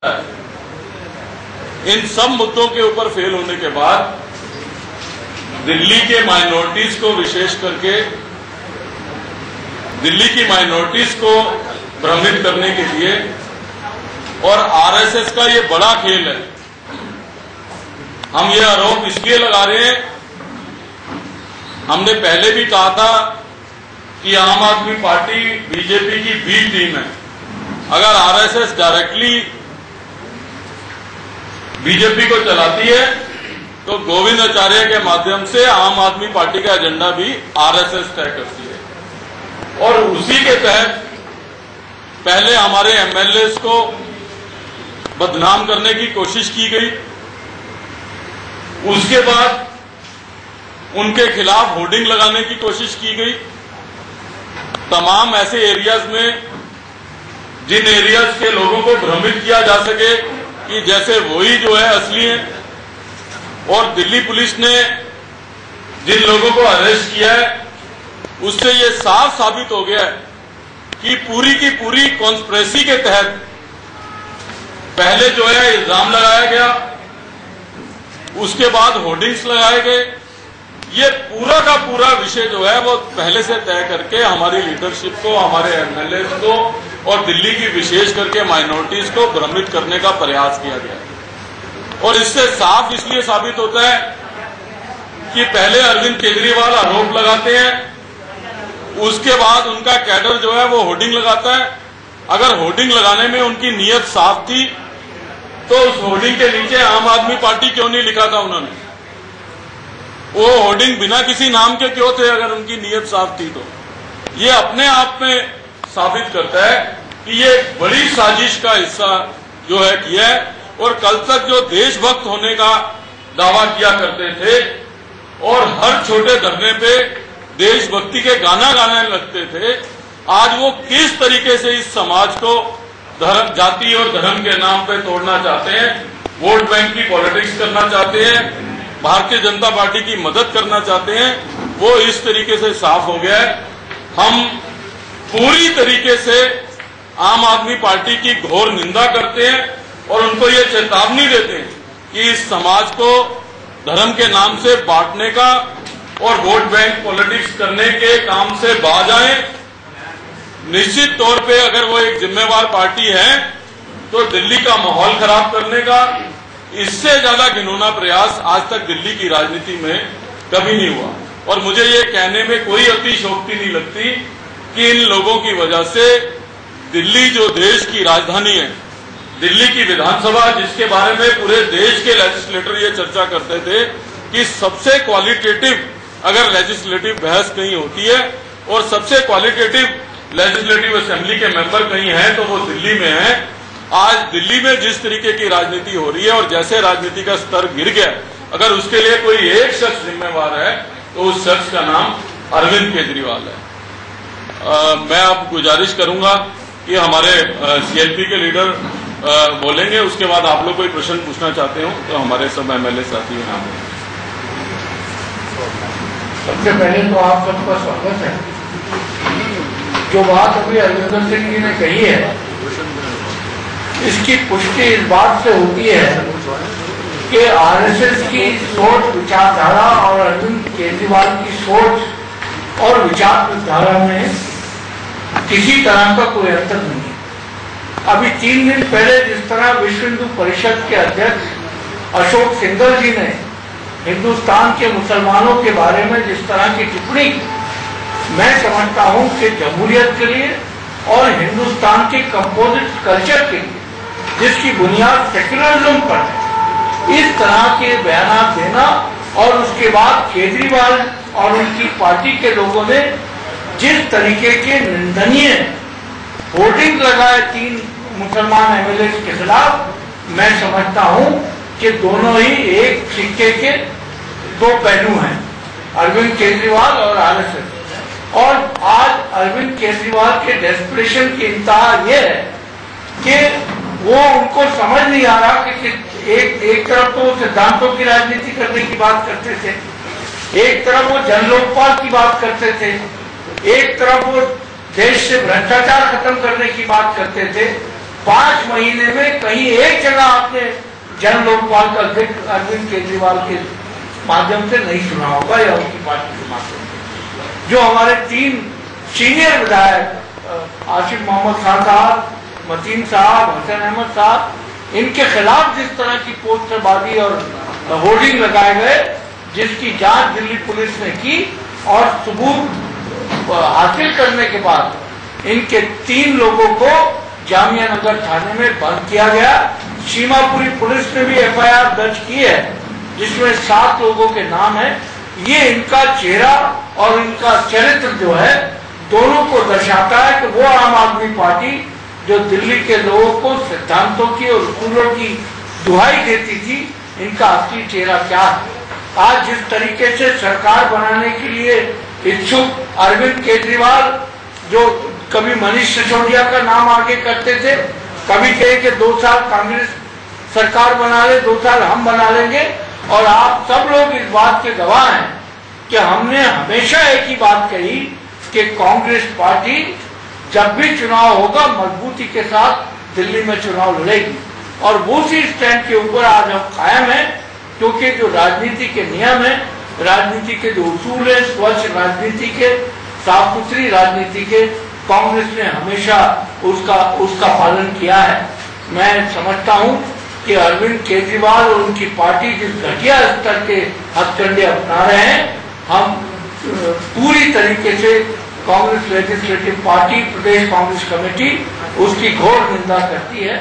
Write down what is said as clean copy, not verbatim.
इन सब मुद्दों के ऊपर फेल होने के बाद दिल्ली के माइनॉरिटीज को, विशेष करके दिल्ली की माइनॉरिटीज को भ्रमित करने के लिए, और आरएसएस का ये बड़ा खेल है। हम ये आरोप इसलिए लगा रहे हैं, हमने पहले भी कहा था कि आम आदमी पार्टी बीजेपी की बी टीम है। अगर आरएसएस डायरेक्टली बीजेपी को चलाती है तो गोविंद आचार्य के माध्यम से आम आदमी पार्टी का एजेंडा भी आरएसएस तय करती है। और उसी के तहत पहले हमारे एमएलए को बदनाम करने की कोशिश की गई, उसके बाद उनके खिलाफ होर्डिंग लगाने की कोशिश की गई। तमाम ऐसे एरियाज में जिन एरियाज के लोगों को भ्रमित किया जा सके कि जैसे वही जो है असली है, और दिल्ली पुलिस ने जिन लोगों को अरेस्ट किया है उससे ये साफ साबित हो गया है कि पूरी की पूरी कॉन्स्पिरेसी के तहत पहले जो है इल्जाम लगाया गया, उसके बाद होर्डिंग्स लगाए गए। ये पूरा का पूरा विषय जो है वो पहले से तय करके हमारी लीडरशिप को, हमारे एमएलए को और दिल्ली की विशेष करके माइनॉरिटीज को भ्रमित करने का प्रयास किया गया है। और इससे साफ इसलिए साबित होता है कि पहले अरविंद केजरीवाल आरोप लगाते हैं, उसके बाद उनका कैडर जो है वो होर्डिंग लगाता है। अगर होर्डिंग लगाने में उनकी नीयत साफ थी तो उस होर्डिंग के नीचे आम आदमी पार्टी क्यों नहीं लिखा था उन्होंने? वो होर्डिंग बिना किसी नाम के क्यों थे अगर उनकी नीयत साफ थी तो? ये अपने आप में साबित करता है कि ये एक बड़ी साजिश का हिस्सा जो है किया है। और कल तक जो देशभक्त होने का दावा किया करते थे और हर छोटे धरने पे देशभक्ति के गाना गाने लगते थे, आज वो किस तरीके से इस समाज को धर्म, जाति और धर्म के नाम पे तोड़ना चाहते हैं, वोट बैंक की पॉलिटिक्स करना चाहते हैं, भारतीय जनता पार्टी की मदद करना चाहते हैं, वो इस तरीके से साफ हो गया है। हम पूरी तरीके से आम आदमी पार्टी की घोर निंदा करते हैं और उनको ये चेतावनी देते हैं कि इस समाज को धर्म के नाम से बांटने का और वोट बैंक पॉलिटिक्स करने के काम से बाज आए। निश्चित तौर पे अगर वो एक जिम्मेवार पार्टी है तो दिल्ली का माहौल खराब करने का इससे ज्यादा घिनौना प्रयास आज तक दिल्ली की राजनीति में कभी नहीं हुआ। और मुझे ये कहने में कोई अतिशयोक्ति नहीं लगती कि इन लोगों की वजह से दिल्ली जो देश की राजधानी है, दिल्ली की विधानसभा, जिसके बारे में पूरे देश के लेजिस्लेटर ये चर्चा करते थे कि सबसे क्वालिटेटिव अगर लेजिस्लेटिव बहस कहीं होती है और सबसे क्वालिटेटिव लेजिस्लेटिव असेंबली के मेंबर कहीं हैं तो वो दिल्ली में है। आज दिल्ली में जिस तरीके की राजनीति हो रही है और जैसे राजनीति का स्तर गिर गया, अगर उसके लिए कोई एक शख्स जिम्मेवार है तो उस शख्स का नाम अरविंद केजरीवाल है। मैं अब गुजारिश करूंगा कि हमारे सीएलपी के लीडर बोलेंगे, उसके बाद आप लोग कोई प्रश्न पूछना चाहते हो तो हमारे सब एमएलए साथी हैं। सबसे पहले तो आप सबका स्वागत है। जो बात अभी अरविंदर सिंह जी ने कही है, इसकी पुष्टि इस बात से होती है कि आरएसएस की सोच विचारधारा और अरविंद केजरीवाल की सोच और विचारधारा में किसी तरह का कोई अंतर नहीं है। अभी 3 दिन पहले जिस तरह विश्व हिंदू परिषद के अध्यक्ष अशोक सिंघल जी ने हिंदुस्तान के मुसलमानों के बारे में जिस तरह की टिप्पणी, मैं समझता हूं कि जमहूरियत के लिए और हिंदुस्तान के कंपोजिट कल्चर के लिए, जिसकी बुनियाद सेक्युलरिज्म पर है, इस तरह के बयान देना और उसके बाद केजरीवाल और उनकी पार्टी के लोगों ने जिस तरीके के निंदनीय होर्डिंग लगाए 3 मुसलमान एमएलए के खिलाफ, मैं समझता हूं कि दोनों ही एक सिक्के के 2 पहलू हैं, अरविंद केजरीवाल और आरएसएस। और आज अरविंद केजरीवाल के डेस्परेशन की इंतहा यह है कि वो उनको समझ नहीं आ रहा कि एक तरफ तो सिद्धांतों की राजनीति करने की बात करते थे, एक तरफ वो जन लोकपाल की बात करते थे, एक तरफ वो देश से भ्रष्टाचार खत्म करने की बात करते थे, 5 महीने में कहीं एक जगह आपने जन लोकपाल का जिक्र अरविंद केजरीवाल के माध्यम से नहीं सुना होगा या उनकी पार्टी के माध्यम से। जो हमारे 3 सीनियर विधायक आसिफ मोहम्मद खान साहब, मतीन साहब, हसन अहमद साहब, इनके खिलाफ जिस तरह की पोस्टरबाजी और होर्डिंग लगाए गए, जिसकी जांच दिल्ली पुलिस ने की और सबूत हासिल करने के बाद इनके 3 लोगों को जामिया नगर थाने में बंद किया गया। सीमापुरी पुलिस ने भी FIR दर्ज की है जिसमें 7 लोगों के नाम है। ये इनका चेहरा और इनका चरित्र जो है दोनों को दर्शाता है कि वो आम आदमी पार्टी जो दिल्ली के लोगों को सिद्धांतों की और उसूलों की दुहाई देती थी, इनका असली चेहरा क्या है। आज जिस तरीके से सरकार बनाने के लिए इच्छुक अरविंद केजरीवाल, जो कभी मनीष सिसोदिया का नाम आगे करते थे, कभी कहे कि 2 साल कांग्रेस सरकार बना ले, 2 साल हम बना लेंगे, और आप सब लोग इस बात के गवाह हैं कि हमने हमेशा एक ही बात कही कि कांग्रेस पार्टी जब भी चुनाव होगा मजबूती के साथ दिल्ली में चुनाव लड़ेगी, और उसी स्टैंड के ऊपर आज हम कायम हैं। क्योंकि जो राजनीति के नियम है, राजनीति के जो उसूल है, स्वच्छ राजनीति के, साफ सुथरी राजनीति के, कांग्रेस ने हमेशा उसका पालन किया है। मैं समझता हूं कि अरविंद केजरीवाल और उनकी पार्टी जिस घटिया स्तर के हथकंडे अपना रहे हैं, हम पूरी तरीके से कांग्रेस लेजिस्लेटिव पार्टी, प्रदेश कांग्रेस कमेटी उसकी घोर निंदा करती है।